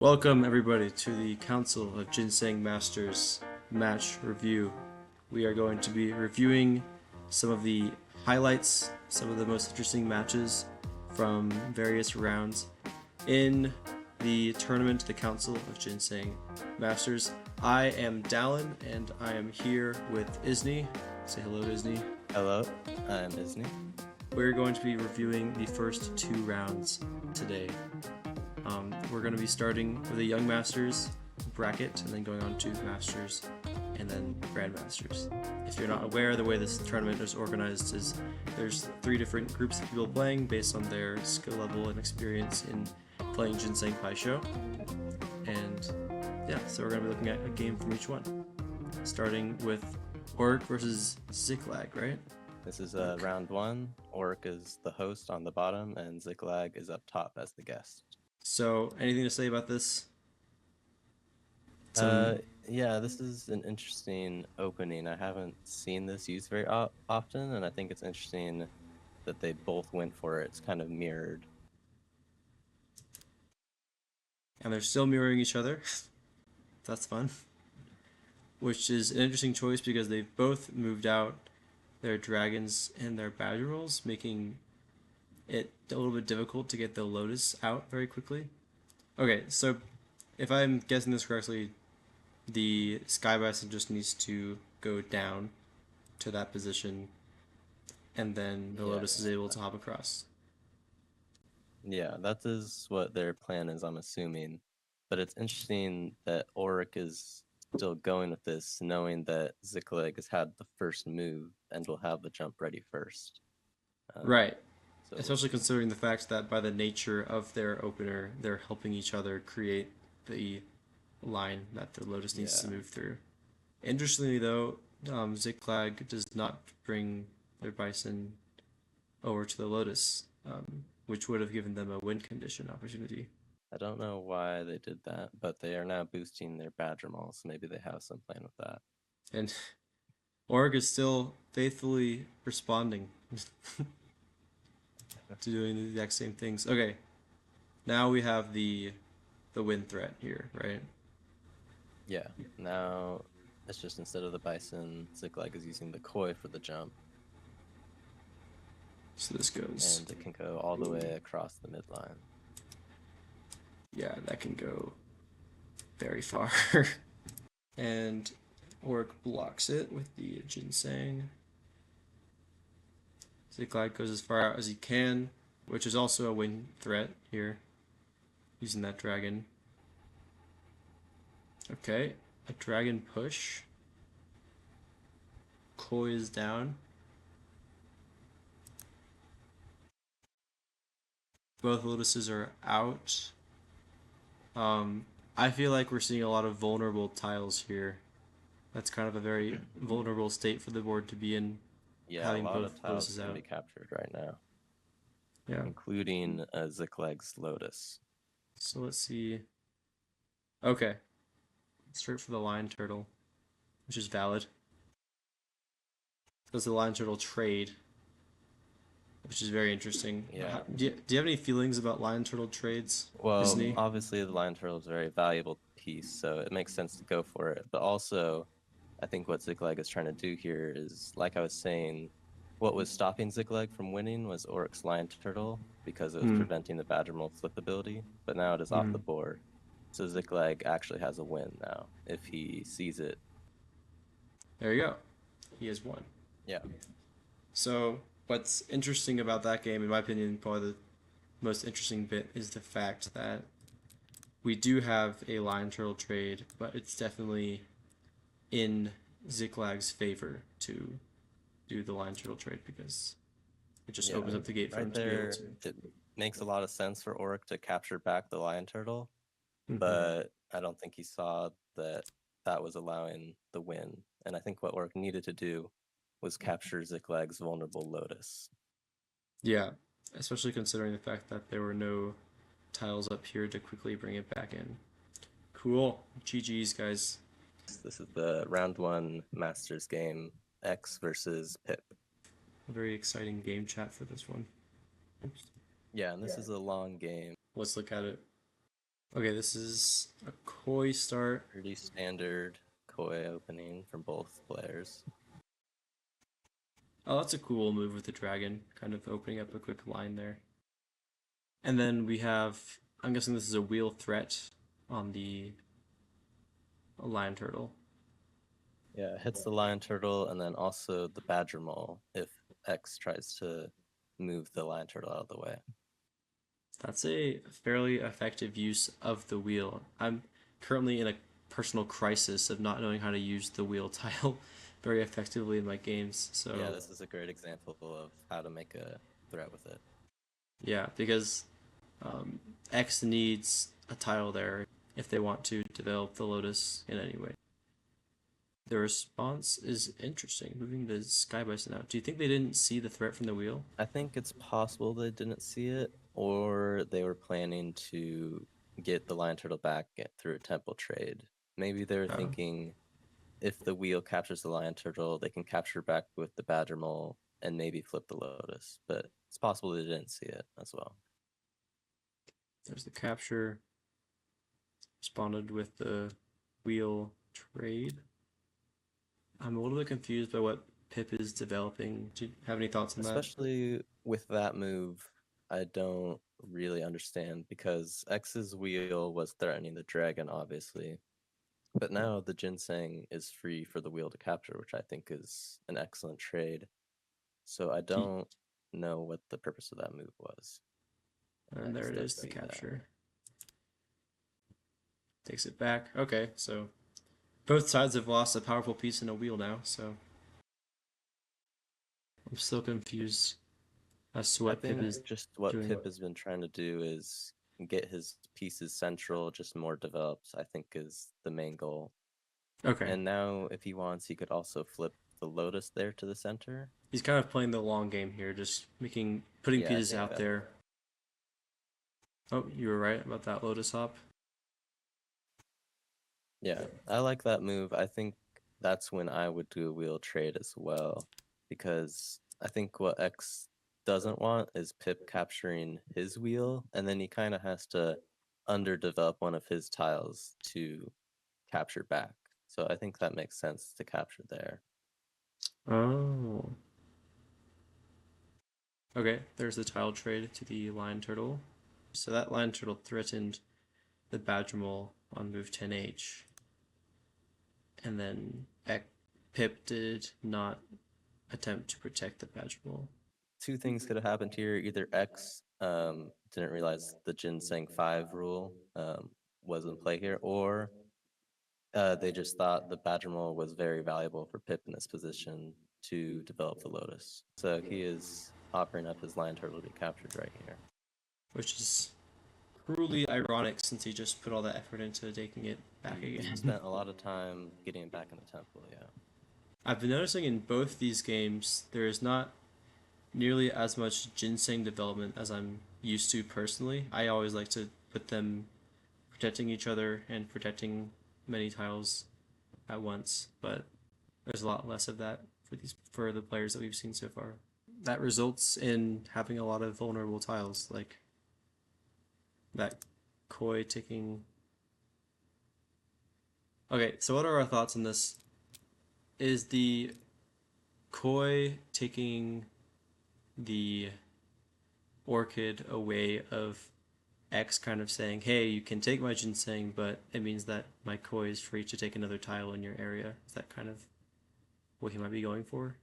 Welcome everybody to the Council of Ginseng Masters match review. We are going to be reviewing some of the highlights, some of the most interesting matches from various rounds in the tournament, the Council of Ginseng Masters. I am Dallin and I am here with Izney. Say hello to Izney. Hello, I'm Izney. We're going to be reviewing the first two rounds today. We're going to be starting with a Young Masters bracket and then going on to Masters and then Grandmasters. If you're not aware, the way this tournament is organized is there's 3 different groups of people playing based on their skill level and experience in playing Ginseng Pai Sho. And yeah, so we're going to be looking at a game from each one. Starting with Orc versus Ziklag, right? This is round 1. Orc is the host on the bottom, and Ziklag is up top as the guest. So, anything to say about this? Yeah, this is an interesting opening. I haven't seen this used very often, and I think it's interesting that they both went for it. It's kind of mirrored. And they're still mirroring each other. That's fun. Which is an interesting choice because they've both moved out their dragons and their badger rolls, making it a little bit difficult to get the Lotus out very quickly. Okay, so if I'm guessing this correctly, the Sky Bison just needs to go down to that position, and then the Lotus is able to hop across. Yeah, that is what their plan is, I'm assuming. But it's interesting that Auric is still going with this, knowing that Ziklag has had the first move and will have the jump ready first. Right. So Especially considering the fact that by the nature of their opener, they're helping each other create the line that the Lotus needs to move through. Interestingly, though, Ziklag does not bring their Bison over to the Lotus, which would have given them a win condition opportunity. I don't know why they did that, but they are now boosting their Badger Mall, so maybe they have some plan with that. And Org is still faithfully responding to doing the exact same things. Okay, now we have the win threat here, right? Yeah, now it's just instead of the Bison, Ziklag is using the Koi for the jump. So this goes. And it can go all the way across the midline. Yeah, that can go very far. And Orc blocks it with the Ginseng. Ziklag goes as far out as he can, which is also a win threat here, using that dragon. Okay, a dragon push. Koi is down. Both Lotuses are out. I feel like we're seeing a lot of vulnerable tiles here. That's kind of a very vulnerable state for the board to be in. Yeah, having a lot both of tiles Lotuses can out. be captured right now. Yeah. Including Ziklag's Lotus. So let's see. Okay. Straight for the lion turtle, which is valid. Does the lion turtle trade, which is very interesting. Yeah. Do you have any feelings about lion turtle trades? Well, Izney? obviously the lion turtle is a very valuable piece, so it makes sense to go for it. But also, I think what Ziklag is trying to do here is, like I was saying, what was stopping Ziklag from winning was Oric's lion turtle because it was preventing the Badgermole flip ability, but now it is off the board. So Ziklag actually has a win now if he sees it. There you go. He has won. Yeah. So what's interesting about that game, in my opinion, probably the most interesting bit is the fact that we do have a lion turtle trade, but it's definitely in Ziklag's favor to do the lion turtle trade because it just opens up the gate for him to be able to. It makes a lot of sense for Oric to capture back the lion turtle, but I don't think he saw that that was allowing the win. And I think what Oric needed to do was capture Ziklag's vulnerable Lotus. Yeah, especially considering the fact that there were no tiles up here to quickly bring it back in. Cool. GG's, guys. This is the round 1 Masters game, X versus Pip. A very exciting game chat for this one. Yeah, and this is a long game. Let's look at it. Okay, this is a koi start. Pretty standard koi opening from both players. Oh, that's a cool move with the dragon, kind of opening up a quick line there. And then we have, I'm guessing this is a wheel threat on the lion turtle. Yeah, hits the lion turtle and then also the badger mole if X tries to move the lion turtle out of the way. That's a fairly effective use of the wheel. I'm currently in a personal crisis of not knowing how to use the wheel tile very effectively in my games. Yeah, So, this is a great example of how to make a threat with it. yeah, because um, X needs a tile there if they want to develop the Lotus in any way. The response is interesting, moving the Sky Bison out. Do you think they didn't see the threat from the wheel? I think it's possible they didn't see it, or they were planning to get the lion turtle back through a temple trade. Maybe they were Oh, thinking if the wheel captures the lion turtle, they can capture back with the badger mole and maybe flip the lotus. But it's possible they didn't see it as well. there's the capture. Responded with the wheel trade. I'm a little bit confused by what Pip is developing. Do you have any thoughts on that? Especially with that move, I don't really understand because X's wheel was threatening the dragon, obviously. But now the ginseng is free for the wheel to capture, which I think is an excellent trade. So I Do you- don't know what the purpose of that move was. and there X it does is, the see that. capture. Takes it back. Okay, so both sides have lost a powerful piece in a wheel now, so I'm still confused as to I what Pip think is just what doing. Pip has been trying to do is get his pieces central, just more developed, I think is the main goal. Okay, And now if he wants, he could also flip the lotus there to the center. he's kind of playing the long game here, just putting Yeah, I pieces think out that there. Oh, you were right about that Lotus Hop. yeah, I like that move. I think that's when I would do a wheel trade as well, because I think what X doesn't want is Pip capturing his wheel, and then he kind of has to underdevelop one of his tiles to capture back. So I think that makes sense to capture there. Oh. Okay, there's the tile trade to the lion turtle. So that lion turtle threatened the badger mole on move 10H. And then Pip did not attempt to protect the badger mole. Two things could have happened here. Either X didn't realize the Ginseng 5 rule was in play here, or they just thought the Badgermole was very valuable for Pip in this position to develop the Lotus. So he is offering up his Lion Turtle to be captured right here. Which is cruelly ironic since he just put all that effort into taking it back He again. spent a lot of time getting it back in the temple, yeah. I've been noticing in both these games there is not nearly as much ginseng development as I'm used to personally. I always like to put them protecting each other and protecting many tiles at once, but there's a lot less of that for the players that we've seen so far. That results in having a lot of vulnerable tiles, like that koi ticking. Okay, so what are our thoughts on this? Is the koi taking the orchid a way of X kind of saying, hey, you can take my ginseng, but it means that my koi is free to take another tile in your area? Is that kind of what he might be going for?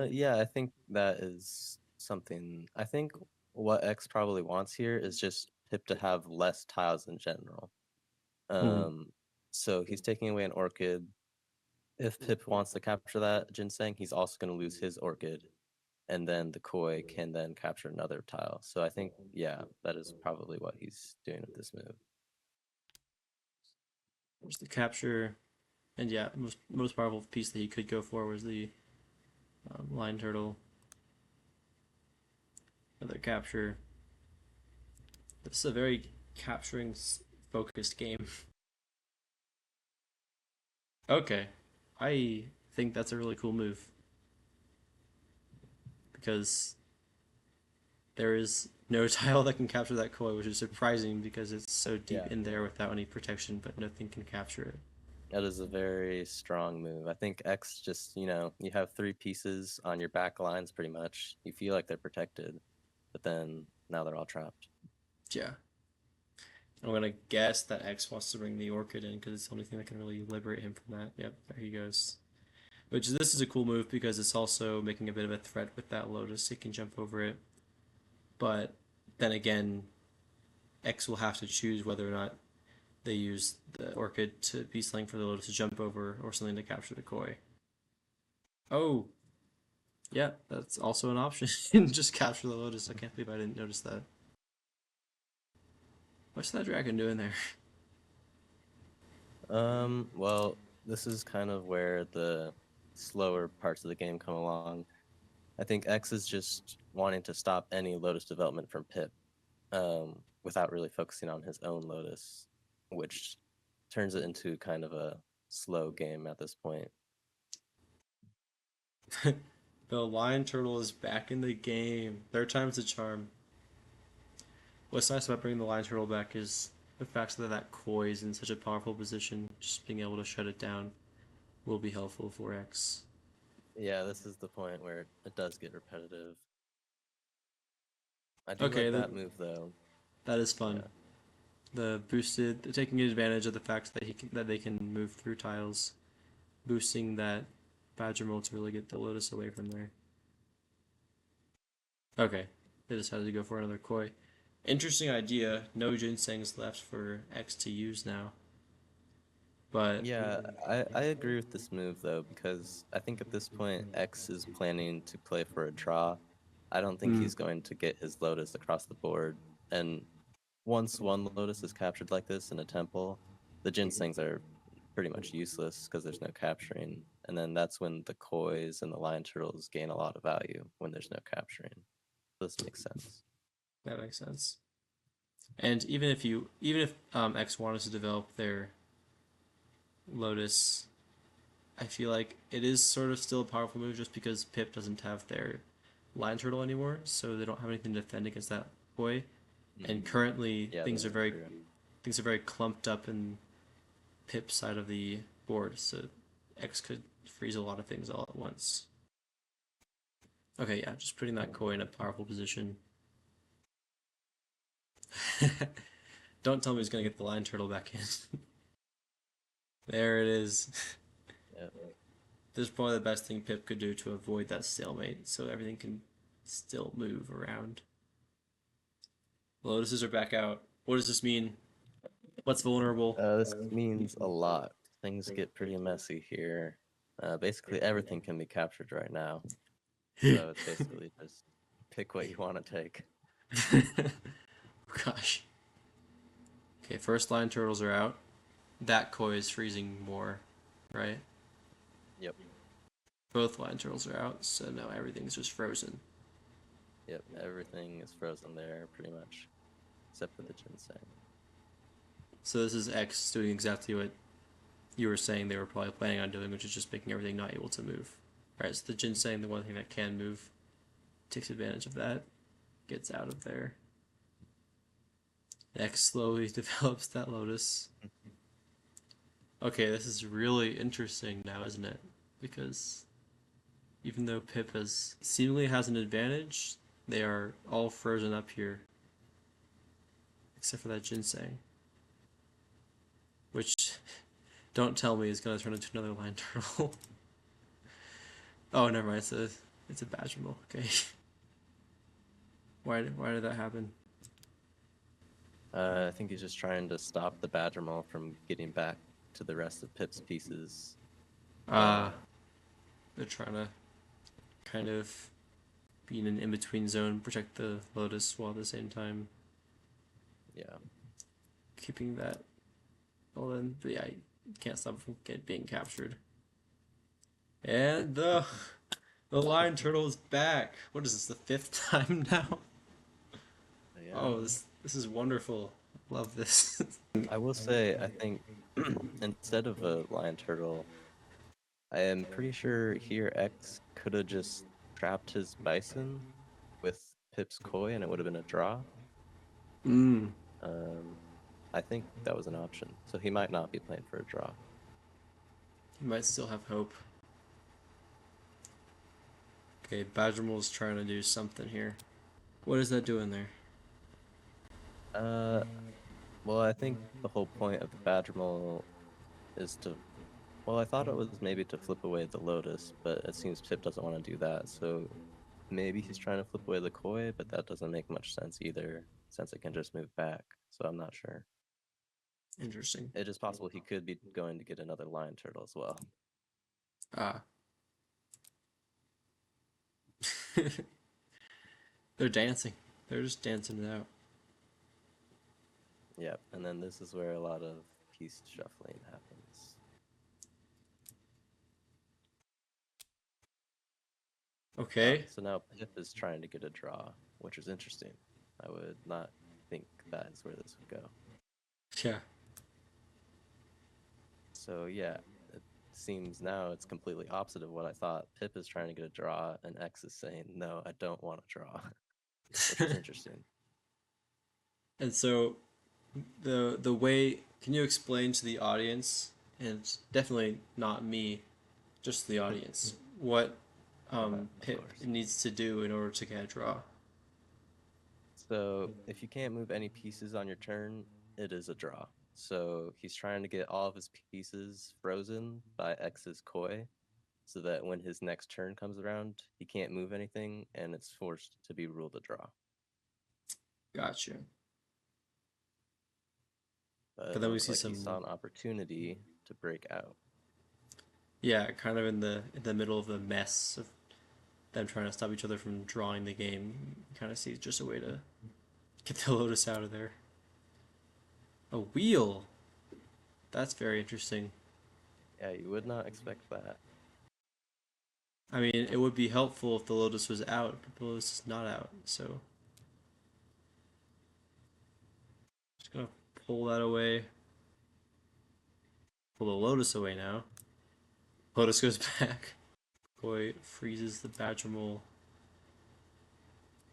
Yeah, I think that is something. I think what X probably wants here is just Pip to have less tiles in general. Mm. Um, so he's taking away an orchid. If Pip wants to capture that ginseng, he's also going to lose his orchid, and then the koi can then capture another tile. So I think, yeah, that is probably what he's doing with this move. There's the capture, and yeah, most powerful piece that he could go for was the lion turtle. Another capture. This is a very capturing focused game. Okay, I think that's a really cool move because there is no tile that can capture that koi, which is surprising because it's so deep Yeah, in there without any protection, but nothing can capture it. that is a very strong move. I think X just, you have three pieces on your back lines pretty much. You feel like they're protected, but then now they're all trapped. Yeah. I'm gonna guess that X wants to bring the Orchid in because it's the only thing that can really liberate him from that. Yep, there he goes. Which this is a cool move because it's also making a bit of a threat with that Lotus. It can jump over it. But then again, X will have to choose whether or not they use the Orchid to be slang for the Lotus to jump over or something to capture the Koi. Oh, yeah, that's also an option. Just capture the Lotus. I can't believe I didn't notice that. What's that dragon doing there? Well, this is kind of where the slower parts of the game come along. I think X is just wanting to stop any Lotus development from Pip, without really focusing on his own Lotus, which turns it into kind of a slow game at this point. The lion turtle is back in the game. Third time's the charm. What's nice about bringing the lion turtle back is the fact that that koi is in such a powerful position. Just being able to shut it down will be helpful for X. Yeah, this is the point where it does get repetitive. I do Okay, like that move though. that is fun. Yeah. The boosted, taking advantage of the fact that that they can move through tiles, boosting that badger mold to really get the Lotus away from there. Okay, they decided to go for another koi. Interesting idea. No ginsengs left for X to use now. But Yeah, I agree with this move though, because I think at this point X is planning to play for a draw. I don't think mm, he's going to get his Lotus across the board. And once one Lotus is captured like this in a temple, the Ginsengs are pretty much useless because there's no capturing. And then that's when the Kois and the Lion Turtles gain a lot of value when there's no capturing. This makes sense. that makes sense. And even if X wanted to develop their Lotus, I feel like it is sort of still a powerful move just because Pip doesn't have their Lion Turtle anymore, so they don't have anything to defend against that boy. And currently Yeah, that's true. things are very clumped up in Pip's side of the board, so X could freeze a lot of things all at once. Okay, yeah, just putting that koi in a powerful position. Don't tell me he's gonna get the Lion Turtle back in. There it is. Yeah. This is probably the best thing Pip could do to avoid that stalemate, so everything can still move around. Lotuses are back out. What does this mean? What's vulnerable? This means a lot. Things get pretty messy here. Basically, everything can be captured right now. So it's basically just pick what you want to take. Gosh. Okay, first line turtles are out. That koi is freezing more, right? Yep. Both line turtles are out, so now everything's just frozen. Yep. Everything is frozen there, pretty much, except for the ginseng. So this is X doing exactly what you were saying they were probably planning on doing, which is just making everything not able to move. Right, so the ginseng, the one thing that can move, takes advantage of that, gets out of there. X slowly develops that Lotus. Okay, this is really interesting now, isn't it? Because even though Pip seemingly has an advantage, they are all frozen up here. Except for that ginseng. Which, don't tell me is going to turn into another lion turtle. Oh, never mind, it's a badger mole, okay. Why did that happen? I think he's just trying to stop the badger mole from getting back to the rest of Pip's pieces. They're trying to kind of be in an in-between zone, protect the Lotus while at the same time Yeah. keeping that. Well then, but yeah, you can't stop it from being captured. And the lion turtle is back. What is this? The fifth time now? Yeah. Oh, this is wonderful. Love this. I will say, I think instead of a lion turtle, I am pretty sure here X could have just trapped his bison with Pip's koi and it would have been a draw. Mm. Um, I think that was an option. So he might not be playing for a draw. You might still have hope. Okay, Badgermole's trying to do something here. What is that doing there? Uh, well, I think the whole point of the Badger Mole is to. Well, I thought it was maybe to flip away the Lotus, but it seems Pip doesn't want to do that. So maybe he's trying to flip away the koi, but that doesn't make much sense either, since it can just move back. So I'm not sure. Interesting. It is possible he could be going to get another lion turtle as well. Ah. They're dancing. They're just dancing it out. Yep, and then this is where a lot of piece shuffling happens. Okay. So now Pip is trying to get a draw, which is interesting. I would not think that is where this would go. Yeah. So yeah, it seems now it's completely opposite of what I thought. Pip is trying to get a draw, and X is saying, no, I don't want to draw, which is interesting. And so the way, can you explain to the audience, and it's definitely not me, just the audience, what Of Pip course. needs to do in order to get a draw? So if you can't move any pieces on your turn, it is a draw. So he's trying to get all of his pieces frozen by X's koi, so that when his next turn comes around, he can't move anything, and it's forced to be ruled a draw. Gotcha. But But it then we looks see like he some, saw an opportunity to break out. yeah, kind of in the middle of the mess of them trying to stop each other from drawing the game. You kind of see just a way to get the Lotus out of there. A wheel. That's very interesting. Yeah, you would not expect that. I mean, it would be helpful if the Lotus was out, but the Lotus is not out, so just gonna pull that away. Pull the Lotus away now. Lotus goes back. Boy freezes the Badgermole.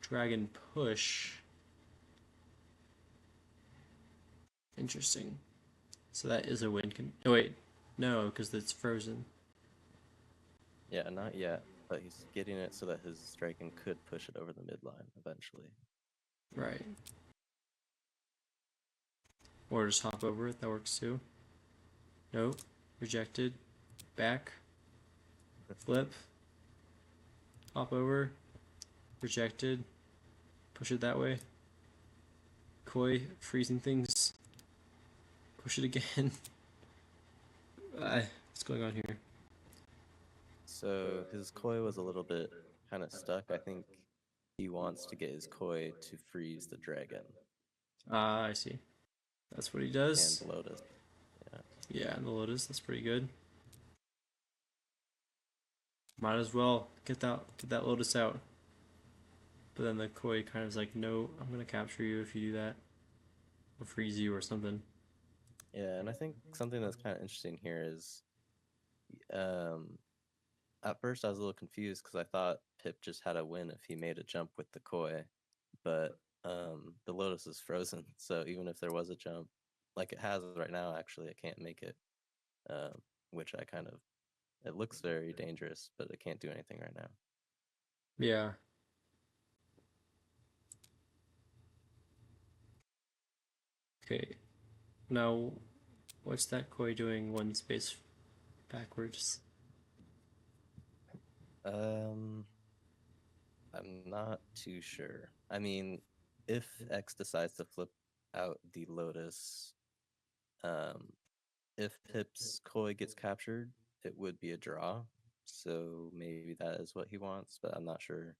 Dragon push. Interesting. So that is a win. Oh wait, no, because it's frozen. Yeah, not yet, but he's getting it so that his dragon could push it over the midline eventually. Right. Or just hop over it. That works too. Nope. Rejected. Back. Flip. Hop over. Rejected. Push it that way. Koi. Freezing things. Push it again. What's going on here? So his koi was a little bit kind of stuck. I think he wants to get his koi to freeze the dragon Ah, I see. That's what he and does. the lotus. Yeah. Yeah, and the Lotus. That's pretty good. Might as well get that Lotus out. But then the Koi kind of is like, no, I'm gonna capture you if you do that, or freeze you or something. Yeah, and I think something that's kind of interesting here is um at first I was a little confused because I thought Pip just had a win if he made a jump with the koi, but the lotus is frozen, so even if there was a jump, like it has right now, actually, it can't make it, um, which I kind of it looks very dangerous, but it can't do anything right now. Yeah. Okay. Now, what's that Koi doing one space backwards? Um, I'm not too sure. I mean, if X decides to flip out the lotus, um, if Pip's koi gets captured, it would be a draw. So maybe that is what he wants, but I'm not sure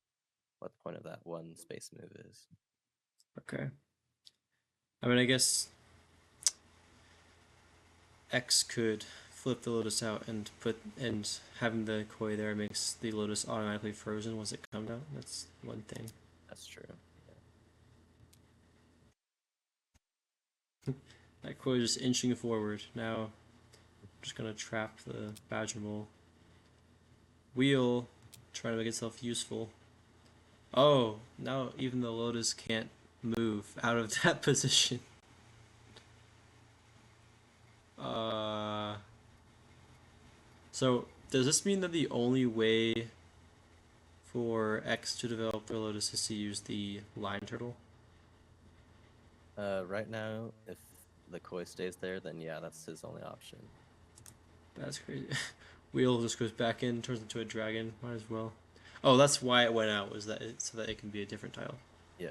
what the point of that one space move is. Okay. I mean, I guess X could flip the Lotus out and having the Koi there makes the Lotus automatically frozen once it comes out. That's one thing. That's true. That Koi is just inching forward. Now, I'm just gonna trap the Badger Mole. Wheel, trying to make itself useful. Oh, now even the Lotus can't move out of that position. Uh, so does this mean that the only way for X to develop their Lotus is to use the line turtle? Right now, if the koi stays there, then yeah, that's his only option. That's crazy. Wheel just goes back in, turns into a dragon. Might as well. Oh, that's why it went out. Was that so that it can be a different tile? Yeah.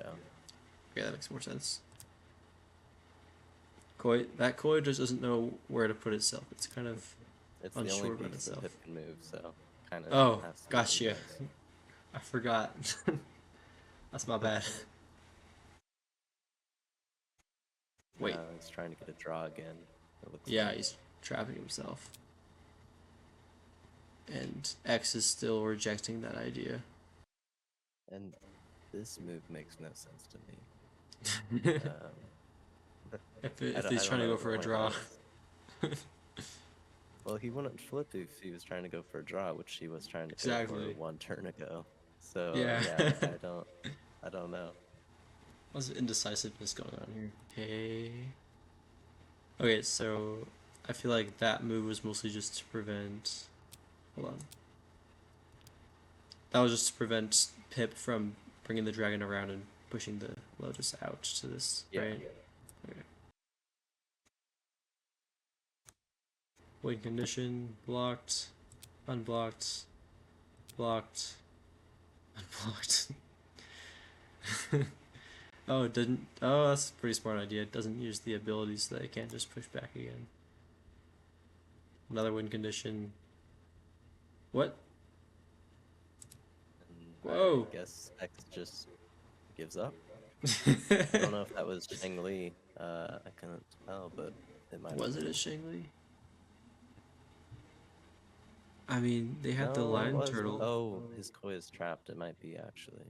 Okay, that makes more sense. Koi, that koi just doesn't know where to put itself. It's kind of It's the only unsure about piece that itself. Pip can move, so kind of Oh, has to do what he gotcha. does. I forgot. That's my bad. Wait, Now he's trying to get a draw again, it looks yeah, like. he's trapping himself. And X is still rejecting that idea. And this move makes no sense to me. if, if he's I don't trying to know go what the for a point of draw. that is. Well, he wouldn't flip if he was trying to go for a draw, which he was trying to go for Exactly. one turn ago. So Yeah. yeah, I don't know. What's the indecisiveness going on here? Okay. Okay, so I feel like that move was mostly just to prevent. Hold on. That was just to prevent Pip from bringing the dragon around and pushing the Lotus out to this, Yeah. right? Okay. Win condition, blocked, unblocked, blocked, unblocked. Oh, it didn't. Oh, that's a pretty smart idea. It doesn't use the abilities so that it can't just push back again. Another win condition. What? And I Whoa. guess X just gives up. I don't know if that was Shang Li. I couldn't tell, but it might have Was it a been. Shangli? I mean, they had the No, it lion was. turtle, Oh, his koi is trapped. It might be actually.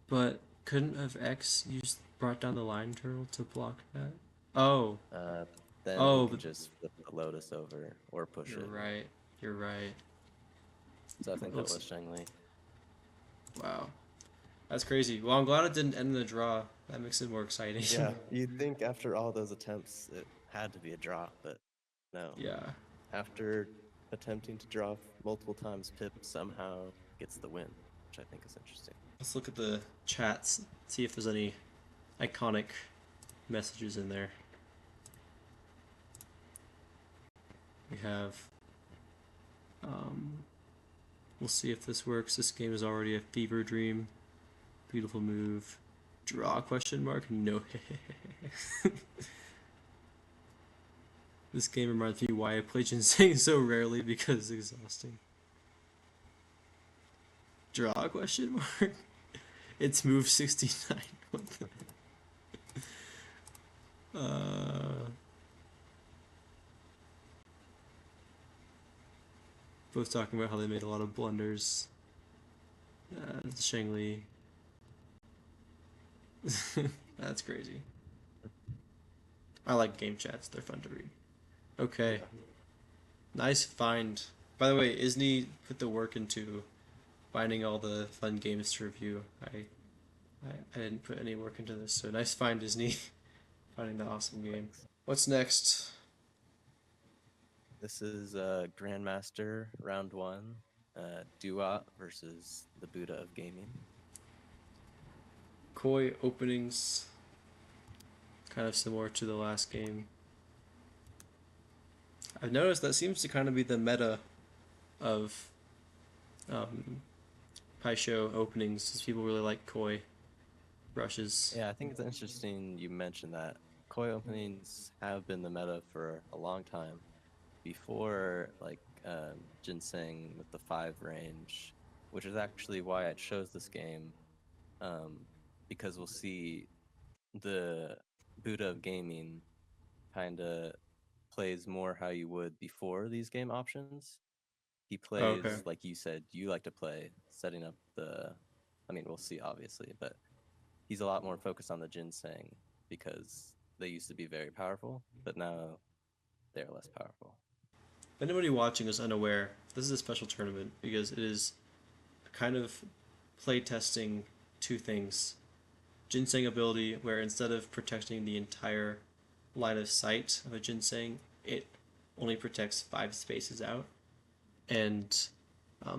but couldn't have X used brought down the lion turtle to block that? Oh, Uh, then he oh, can but just flip the lotus over or push you're it. right. You're right. So I think that Looks. was Shang Li. Wow, that's crazy. Well, I'm glad it didn't end in the draw. That makes it more exciting. Yeah, you'd think after all those attempts it had to be a draw, but no. Yeah. After attempting to draw multiple times, Pip somehow gets the win, which I think is interesting. Let's look at the chats. See if there's any iconic messages in there. We have. We'll see if this works. This game is already a fever dream. Beautiful move. Draw question mark? No. This game reminds me why I play Ginseng so rarely because it's exhausting. Draw question mark? It's move 69. What the both talking about how they made a lot of blunders. Shangli. That's crazy. I like game chats, they're fun to read. Okay. Nice find. By the way, Izney put the work into finding all the fun games to review. I didn't put any work into this, so nice find, Disney. Finding the awesome game. Thanks. What's next? This is Grandmaster round one, Duat versus the Buddha of Gaming. Koi openings, kind of similar to the last game. I've noticed that seems to kind of be the meta of Pai Sho openings, because people really like Koi brushes. Yeah, I think it's interesting you mentioned that. Koi openings have been the meta for a long time. Before, like, Ginseng with the 5 range, which is actually why I chose this game, um, because we'll see the Buddha of Gaming kind of plays more how you would before these game options. He Oh, okay. plays, like you said, you like to play, setting up the. I mean, we'll see, obviously, but he's a lot more focused on the ginseng because they used to be very powerful, but now they're less powerful. If anybody watching is unaware, this is a special tournament because it is kind of playtesting two things. Ginseng ability, where instead of protecting the entire line of sight of a Ginseng, it only protects 5 spaces out. And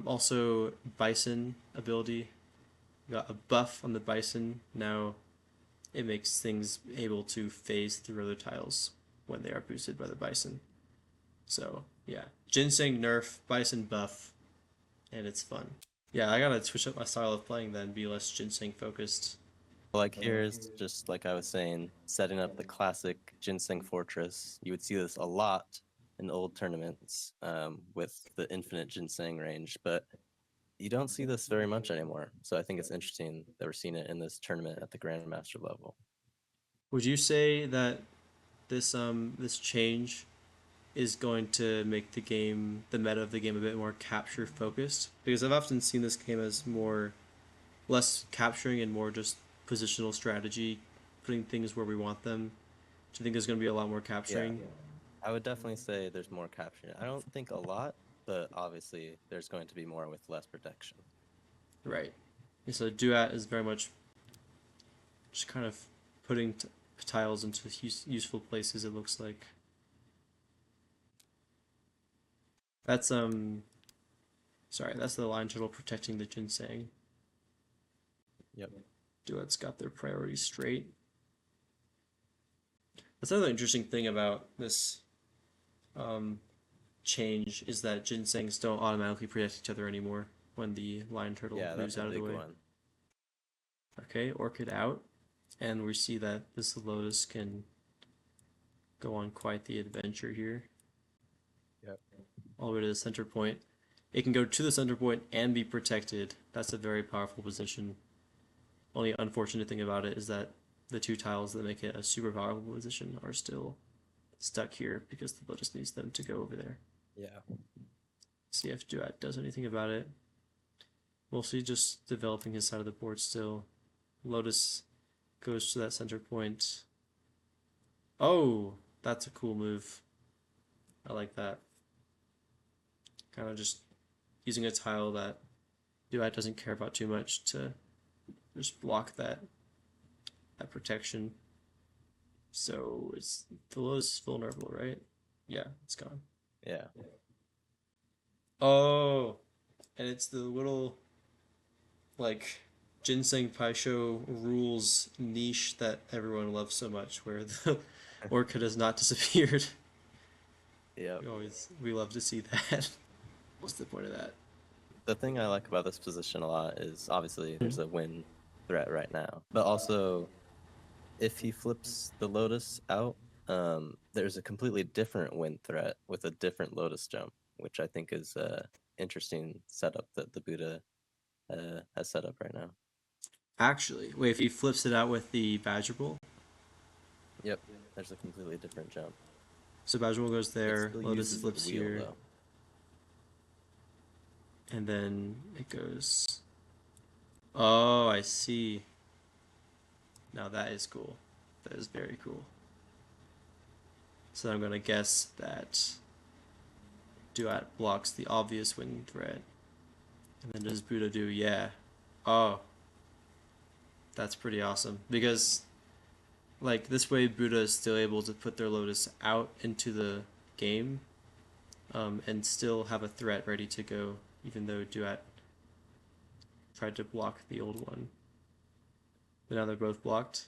also Bison ability, got a buff on the Bison. Now it makes things able to phase through other tiles when they are boosted by the Bison. So yeah, Ginseng nerf, Bison buff, and it's fun. Yeah, I gotta switch up my style of playing then, be less Ginseng focused. Like here's just like I was saying, setting up the classic Ginseng Fortress. You would see this a lot in old tournaments with the infinite Ginseng range, but you don't see this very much anymore. So I think it's interesting that we're seeing it in this tournament at the Grandmaster level. Would you say that this change is going to make the meta of the game a bit more capture focused? Because I've often seen this game as less capturing and more just positional strategy, putting things where we want them. Do you think there's going to be a lot more capturing? Yeah. I would definitely say there's more capturing. I don't think a lot, but obviously there's going to be more with less protection. Right. And so Duat is very much just kind of putting tiles into useful places, it looks like. That's sorry, that's the line turtle protecting the Ginseng. Yep. Duet's got their priorities straight. That's another interesting thing about this change is that Ginsengs don't automatically protect each other anymore when the lion turtle moves out of the way. One. Okay, Orchid out, and we see that this Lotus can go on quite the adventure here. Yep. All the way to the center point. It can go to the center point and be protected. That's a very powerful position. Only unfortunate thing about it is that the 2 tiles that make it a super powerful position are still stuck here because the Lotus needs them to go over there. Yeah. See if Duat does anything about it. Mostly just developing his side of the board still. Lotus goes to that center point. Oh, that's a cool move. I like that. Kind of just using a tile that Duat doesn't care about too much to just block that protection. So it's the Lotus is vulnerable, right? Yeah, it's gone. Yeah. Oh, and it's the little like Ginseng Pai Sho rules niche that everyone loves so much, where the orchid has not disappeared. Yeah. We love to see that. What's the point of that? The thing I like about this position a lot is obviously there's a win threat right now, but also if he flips the Lotus out, there's a completely different win threat with a different Lotus jump, which I think is a interesting setup that the Buddha has set up right now. Actually, wait, if he flips it out with the Badger Bowl? Yep, there's a completely different jump. So Badger Bowl goes there, Lotus flips wheel, here, though. and then it goes. Oh, I see. Now that is cool. That is very cool. So I'm gonna guess that Duat blocks the obvious win threat. And then does Buddha do? Yeah. Oh. That's pretty awesome. Because, like, this way Buddha is still able to put their Lotus out into the game and still have a threat ready to go, even though Duat tried to block the old one. But now they're both blocked.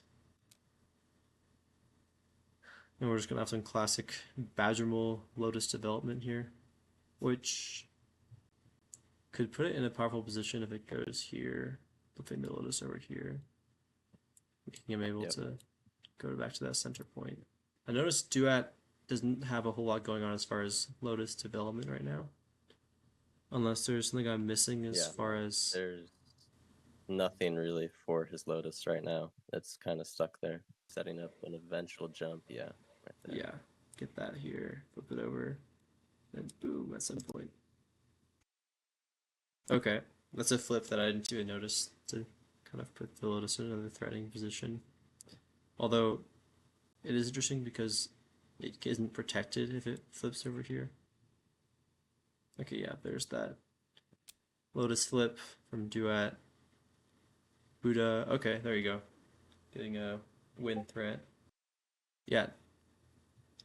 And we're just going to have some classic Badgermole Lotus development here, which could put it in a powerful position if it goes here, flipping the Lotus over here, making him able to go back to that center point. I noticed Duat doesn't have a whole lot going on as far as Lotus development right now. Unless there's something I'm missing as far as... There's nothing really for his Lotus right now. It's kind of stuck there, setting up an eventual jump. Yeah, right there. Yeah, get that here, flip it over, then boom at some point. Okay, that's a flip that I didn't even notice to kind of put the Lotus in another threatening position. Although, it is interesting because it isn't protected if it flips over here. Okay, yeah, there's that. Lotus Flip from Duet. Buddha. Okay, there you go. Getting a win threat. Yeah,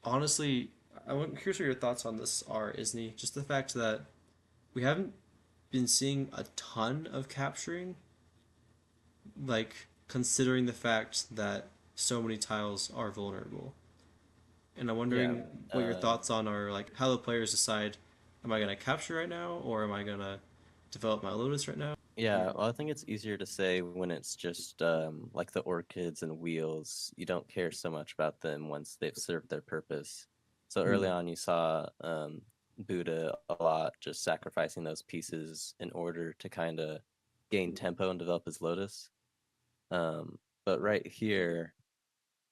honestly, I'm curious what your thoughts on this are, Izney. Just the fact that we haven't been seeing a ton of capturing, like considering the fact that so many tiles are vulnerable. And I'm Yeah. wondering what your thoughts on are like how the players decide, am I gonna capture right now or am I gonna develop my Lotus right now? Yeah, well, I think it's easier to say when it's just like the orchids and wheels. You don't care so much about them once they've served their purpose. So early Hmm. on, you saw Buddha a lot just sacrificing those pieces in order to kind of gain tempo and develop his lotus. But right here,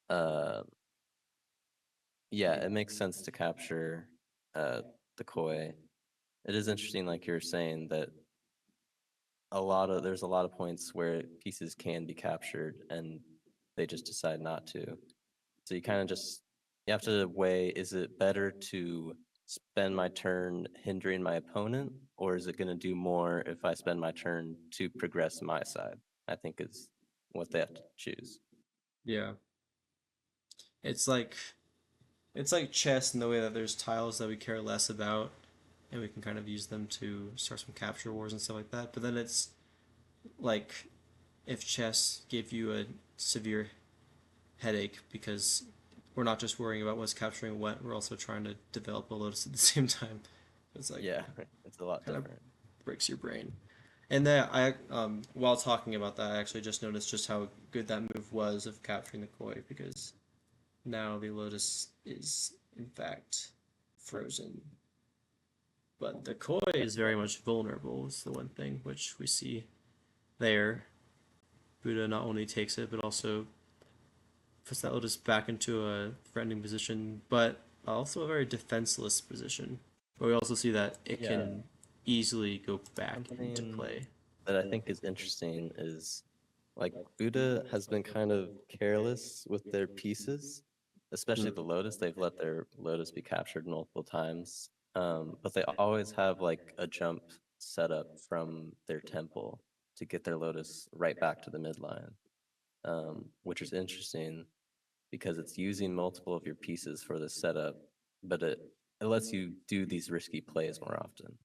uh, yeah, it makes sense to capture uh, the koi. It is interesting, like you're saying, that there's a lot of points where pieces can be captured and they just decide not to. So you have to weigh, is it better to spend my turn hindering my opponent, or is it going to do more if I spend my turn to progress my side? I think is what they have to choose. Yeah. It's like it's like chess in the way that there's tiles that we care less about and we can kind of use them to start some capture wars and stuff like that. But then it's like if chess gave you a severe headache because we're not just worrying about what's capturing what, we're also trying to develop a lotus at the same time. It's like Yeah, it's a lot kind of different. breaks your brain. And then while talking about that, I actually just noticed just how good that move was of capturing the koi because now the lotus is in fact frozen. But the koi is very much vulnerable. Is the one thing which we see there. Buddha not only takes it but also puts that lotus back into a threatening position, but also a very defenseless position. But we also see that it Yeah, can easily go back into something play. that I think is interesting is like Buddha has been kind of careless with their pieces, especially the lotus. They've let their lotus be captured multiple times, but they always have like a jump set up from their temple to get their lotus right back to the midline, which is interesting because it's using multiple of your pieces for the setup, but it lets you do these risky plays more often.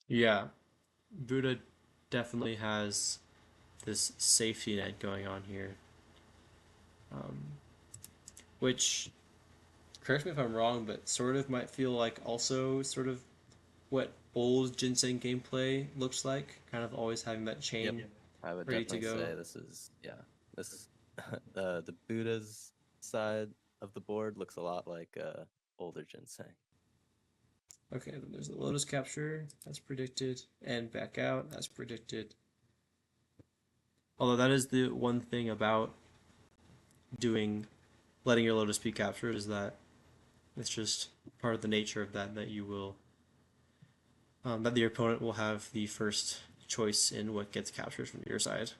Yeah, Buddha definitely has this safety net going on here, um, which correct me if I'm wrong, but sort of might feel like also sort of what old Ginseng gameplay looks like, kind of always having that Yep. chain I would ready to definitely go. say this is, yeah, this the Buddha's side of the board looks a lot like older ginseng. Okay, then there's the Lotus capture, as predicted, and back out, as predicted. Although that is the one thing about doing letting your Lotus be captured is that it's just part of the nature of that that you will that the opponent will have the first choice in what gets captured from your side.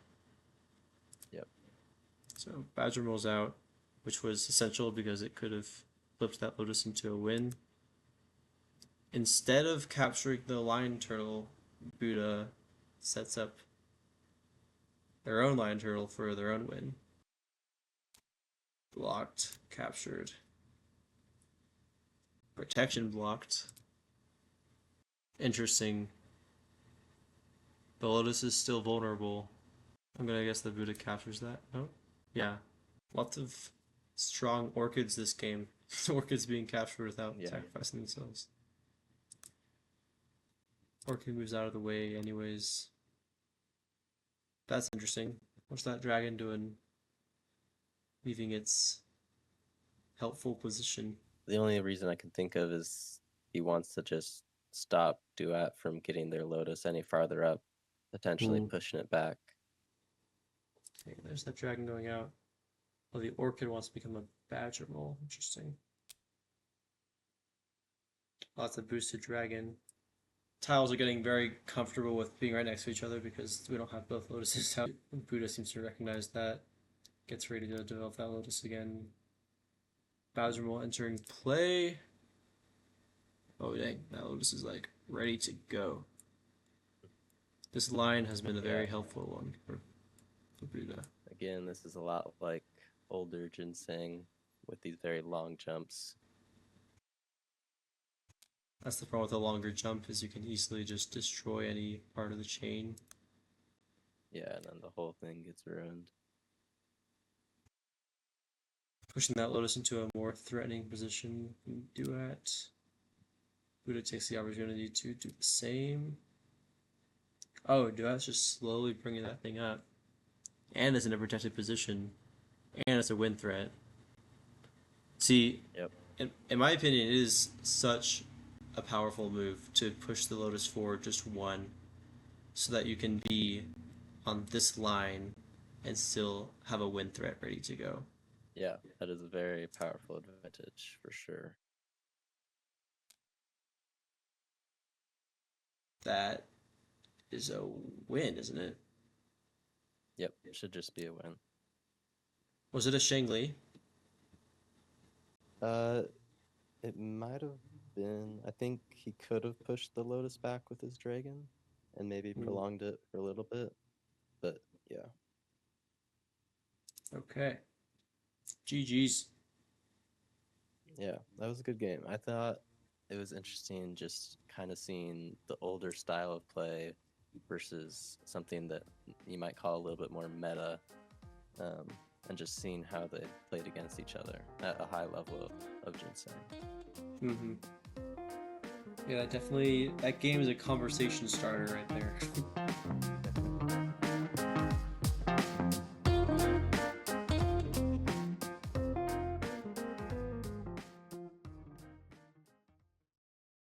Yep. So Badger rolls out, which was essential because it could have flipped that Lotus into a win. Instead of capturing the lion turtle, Buddha sets up their own lion turtle for their own win. Blocked, captured. Protection blocked. Interesting. The Lotus is still vulnerable. I'm gonna guess the Buddha captures that. No? Yeah. Lots of strong orchids this game. Orchids being captured without Yeah. sacrificing themselves. Orchid moves out of the way anyways. That's interesting. What's that dragon doing? Leaving its helpful position. The only reason I can think of is he wants to just stop Duat from getting their lotus any farther up, potentially pushing it back. Okay, there's that dragon going out. Oh, the orchid wants to become a badger mole. Interesting. Lots of boosted dragon. Tiles are getting very comfortable with being right next to each other because we don't have both lotuses out. Buddha seems to recognize that. Gets ready to develop that lotus again. Bowser mole entering play. Oh dang, that lotus is like ready to go. This line has been a very Yeah. helpful one for Buddha. Again, this is a lot like older ginseng with these very long jumps. That's the problem with a longer jump is you can easily just destroy any part of the chain. Yeah, and then the whole thing gets ruined. Pushing that lotus into a more threatening position than duet. Buddha takes the opportunity to do the same. Oh, duet's just slowly bringing that thing up. And it's in a protected position. And it's a win threat. See, Yep. in my opinion, it is such a powerful move to push the lotus forward just one so that you can be on this line and still have a win threat ready to go. Yeah, that is a very powerful advantage for sure. That is a win, isn't it? Yep, should just be a win. Was it a Shangli? Uh, it might have been. I think he could have pushed the lotus back with his dragon, and maybe prolonged it for a little bit. But yeah. Okay. GG's. Yeah, that was a good game. I thought it was interesting just kind of seeing the older style of play versus something that you might call a little bit more meta, and just seeing how they played against each other at a high level of ginseng. Mm-hmm. Yeah, that game is a conversation starter right there.